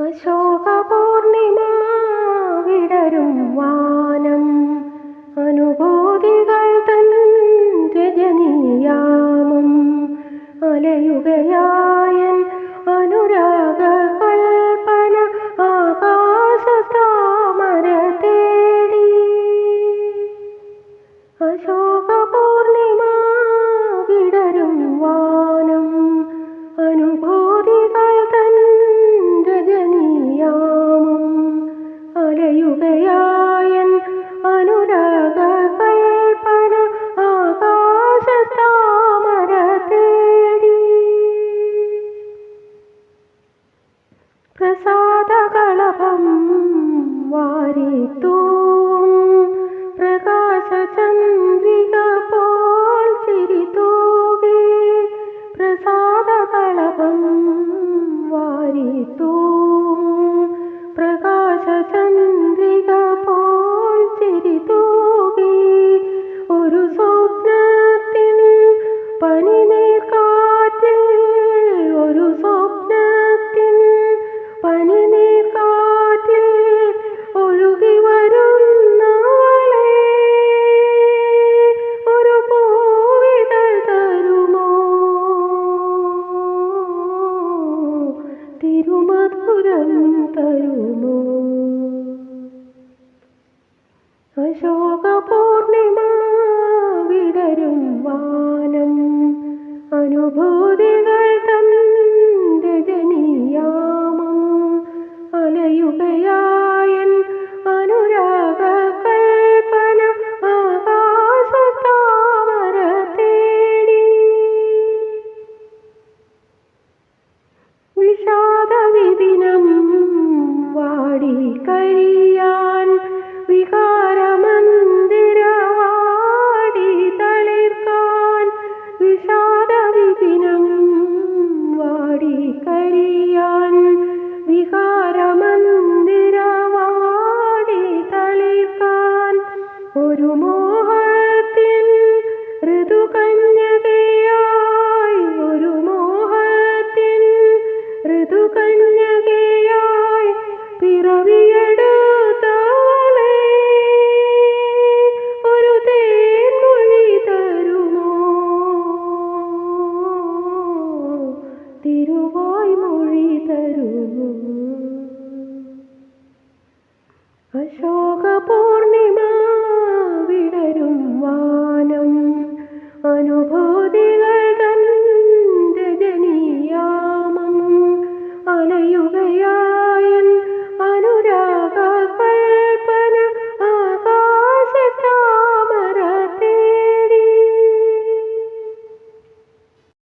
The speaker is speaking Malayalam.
അശോകപൂർണിമ വിടരും വാനം അനുഭൂതികൾ തൻ രജനീയാമം അലയുകയായൻ അനുരാഗ കൽപ്പന ആകാശതാമര തേടി. അശോകപൂർണിമ വിടരും വാനം അനുഭൂതികൾ തൻ രജനീയാമം അലയുകയായൻ അനുരാഗ കൽപ്പന ആകാശതാമര തേടി. പ്രസാദകളഭം വാരിത്തൂവും പ്രകാശചന്ദ്രിക പോൽ ചിരിതൂകി. പ്രസാദകളഭം വാരിത്തൂവും പ്രകാശചന്ദ്രിക പോൽ ചിരിതൂകി. ഒരു സ്വപ്നത്തിൻ പനിനീർക്കാറ്റിൽ ഒരു സ്വപ്നത്തിൻ പനിനീർക്കാറ്റിൽ ഒഴുകി വരുന്നവളെ ഒരു പൂവിതൾ തരുമോ, തിരുമധുരം തരുമോ. അശോകപൂർണിമ വിടരും വാനം അനുഭൂതികൾ തൻ രജനീയാമം അലയുകയായൻ അനുരാഗ കൽപ്പന ആകാശതാമര തേടി. വിഷാദവിപിനം വാടി കരിയാൻ വികാരമന്ദിരവാടി തളിർക്കാൻ. വിഷാദവിപിനം വാടി കരിയാൻ വികാരമന്ദിരവാടി തളിർക്കാൻ. ഒരു മോഹത്തിൻ ഋതുകന്യകയായി ഒരു മോഹത്തിൻ ഋതുകന്യകയായി പിറവിയെടു